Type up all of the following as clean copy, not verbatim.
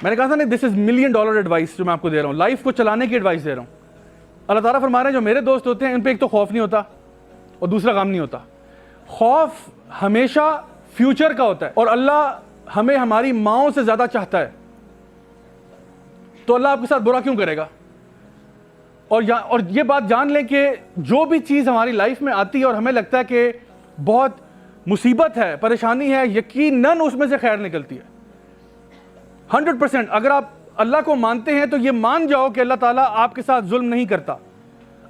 میں نے کہا تھا نا دس از $1 ملین ایڈوائس جو میں آپ کو دے رہا ہوں, لائف کو چلانے کی ایڈوائس دے رہا ہوں. اللہ تعالیٰ فرما رہے ہیں جو میرے دوست ہوتے ہیں ان پہ ایک تو خوف نہیں ہوتا اور دوسرا غم نہیں ہوتا. خوف ہمیشہ فیوچر کا ہوتا ہے, اور اللہ ہمیں ہماری ماؤں سے زیادہ چاہتا ہے, تو اللہ آپ کے ساتھ برا کیوں کرے گا؟ اور یہ بات جان لیں کہ جو بھی چیز ہماری لائف میں آتی ہے اور ہمیں لگتا ہے کہ بہت مصیبت ہے, پریشانی ہے, یقیناً اس میں سے خیر نکلتی ہے 100%. اگر آپ اللہ کو مانتے ہیں تو یہ مان جاؤ کہ اللہ تعالیٰ آپ کے ساتھ ظلم نہیں کرتا.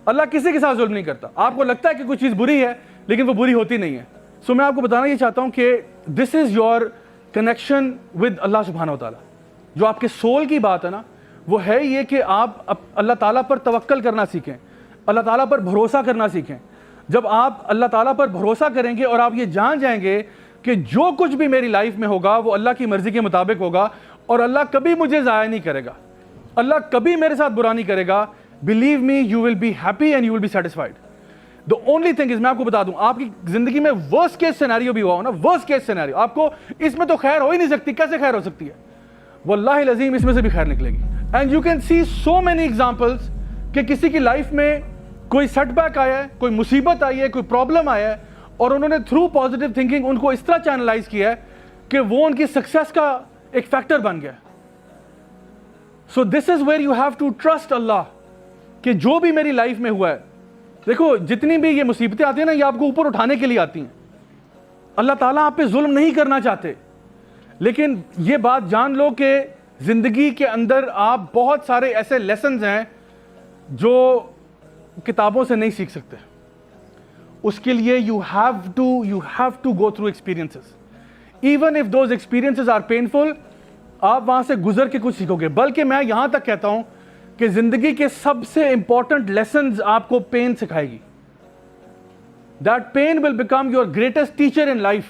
اللہ کسی کے ساتھ ظلم نہیں کرتا. آپ کو لگتا ہے کہ کوئی چیز بری ہے لیکن وہ بری ہوتی نہیں ہے. سو میں آپ کو بتانا یہ چاہتا ہوں کہ دس از یور کنیکشن ود اللہ سبحانہ و تعالیٰ. جو آپ کے سول کی بات ہے نا, وہ ہے یہ کہ آپ اللہ تعالیٰ پر توکل کرنا سیکھیں, اللہ تعالیٰ پر بھروسہ کرنا سیکھیں. جب آپ اللہ تعالیٰ پر بھروسہ کریں گے اور آپ یہ جان جائیں گے کہ جو کچھ بھی میری لائف میں ہوگا وہ اللہ کی مرضی کے مطابق ہوگا, اور اللہ کبھی مجھے ضائع نہیں کرے گا, اللہ کبھی میرے ساتھ برا نہیں کرے گا, believe me you will be happy and you will be satisfied. The only thing is, میں آپ کو بتا دوں, آپ کی زندگی میں ورسٹ کیس سینیریو بھی ہوا ہو نا, ورسٹ کیس سینیریو, آپ کو اس میں تو خیر ہو ہی نہیں سکتی, کیسے خیر ہو سکتی ہے؟ واللہ العظیم اس میں سے بھی خیر نکلے گی. And you can see so many examples کہ کسی کی لائف میں کوئی سیٹ بیک آیا ہے, کوئی مصیبت آئی ہے, کوئی پرابلم آیا ہے, اور انہوں نے تھرو پازیٹیو تھنکنگ ان کو اس طرح چینلائز کیا ہے کہ وہ ان کی سکسیس کا ایک فیکٹر بن گیا. So this is where you have to trust Allah کہ جو بھی میری لائف میں ہوا ہے, دیکھو جتنی بھی یہ مصیبتیں آتی ہیں نا, یہ آپ کو اوپر اٹھانے کے لیے آتی ہیں. اللہ تعالیٰ آپ پہ ظلم نہیں کرنا چاہتے, لیکن یہ بات جان لو کہ زندگی کے اندر آپ بہت سارے ایسے لیسنز ہیں جو کتابوں سے نہیں سیکھ سکتے. اس کے لیے you have to go through experiences. Even if those experiences are painful, آپ وہاں سے گزر کے کچھ سیکھو گے. بلکہ میں یہاں تک کہتا ہوں کہ زندگی کے سب سے امپورٹنٹ لیسنز آپ کو پین سکھائے گی. That pain will become your greatest teacher in life.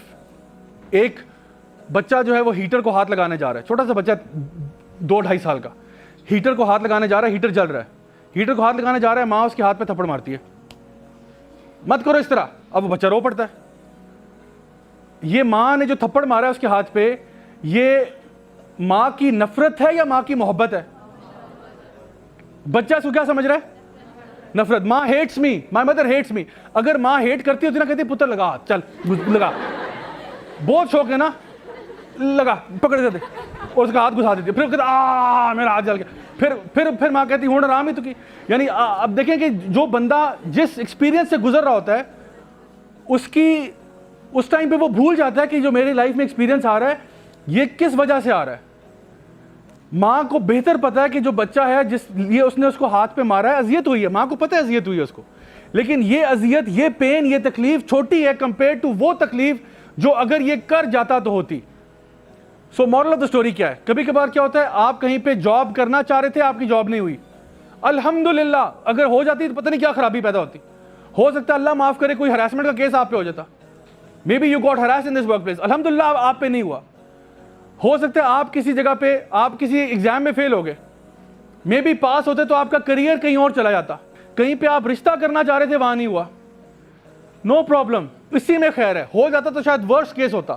ایک بچہ جو ہے وہ ہیٹر کو ہاتھ لگانے جا رہا ہے, چھوٹا سا بچہ 2-2.5 سال کا, ہیٹر کو ہاتھ لگانے جا رہا ہے, ہیٹر جل رہا ہے, ہیٹر کو ہاتھ لگانے جا رہا ہے, ماں اس کے ہاتھ پہ تھپڑ مارتی ہے, مت کرو اس طرح. اب وہ بچہ رو پڑتا ہے. یہ ماں نے جو تھپڑ مارا ہے اس کے ہاتھ پہ, یہ ماں کی نفرت ہے یا ماں کی محبت ہے؟ بچہ اس کو کیا سمجھ رہا ہے؟ نفرت. ماں hates me, my mother hates me. اگر ماں ہیٹ کرتی ہوتی نا, کہتی پتر لگا, چل لگا, بہت شوق ہے نا, لگا, پکڑ دیتے اور اس کا ہاتھ گھسا دیتی, پھر کہتا میرا ہاتھ جل گیا, پھر ماں کہتی ہوں آرام ہی تو کی. یعنی اب دیکھیں کہ جو بندہ جس ایکسپیرینس سے گزر رہا ہوتا ہے, اس ٹائم پہ وہ بھول جاتا ہے کہ جو میری لائف میں ایکسپیرینس آ رہا ہے یہ کس وجہ سے آ رہا ہے. ماں کو بہتر پتا ہے کہ جو بچہ ہے جس لیے اس نے اس کو ہاتھ پہ مارا ہے, اذیت ہوئی ہے, ماں کو پتہ ہے اذیت ہوئی ہے اس کو, لیکن یہ اذیت, یہ پین, یہ تکلیف چھوٹی ہے کمپیئر ٹو وہ تکلیف جو اگر یہ کر جاتا تو ہوتی. سو مورل آف دا اسٹوری کیا ہے؟ کبھی کبھار کیا ہوتا ہے, آپ کہیں پہ جاب کرنا چاہ رہے تھے, آپ کی جاب نہیں ہوئی, الحمدللہ. اگر ہو جاتی تو پتہ نہیں کیا خرابی پیدا ہوتی. ہو سکتا ہے اللہ معاف کرے کوئی ہراسمنٹ کا کیس آپ پہ ہو جاتا, maybe you got harass in this workplace, الحمدللہ آپ پہ نہیں ہوا. ہو سکتا ہے آپ کسی جگہ پہ, آپ کسی ایگزام میں فیل ہو گئے, مے بی پاس ہوتے تو آپ کا کریئر کہیں اور چلا جاتا. کہیں پہ آپ رشتہ کرنا چاہ رہے تھے, وہاں نہیں ہوا, نو پرابلم, اسی میں خیر ہے. ہو جاتا تو شاید ورسٹ کیس ہوتا.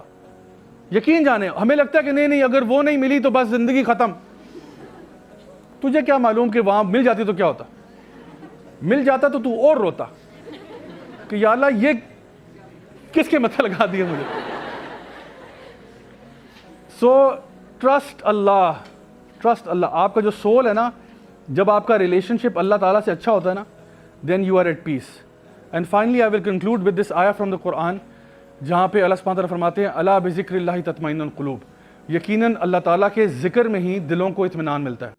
یقین جانے, ہمیں لگتا ہے کہ نہیں اگر وہ نہیں ملی تو بس زندگی ختم. تجھے کیا معلوم کہ وہاں مل جاتی تو کیا ہوتا؟ مل جاتا تو اور روتا کہ یا اللہ یہ کس کے متھے لگا دیا مجھے. سو ٹرسٹ اللہ, ٹرسٹ اللہ. آپ کا جو سول ہے نا, جب آپ کا ریلیشن شپ اللہ تعالیٰ سے اچھا ہوتا ہے نا, then you are at peace. And finally I will conclude with this آیا فرام دا قرآن, جہاں پہ اللہ سبحانہ وتعالیٰ فرماتے ہیں الا بذکر اللہ تطمئن القلوب, یقیناً اللہ تعالیٰ کے ذکر میں ہی دلوں کو اطمینان ملتا ہے.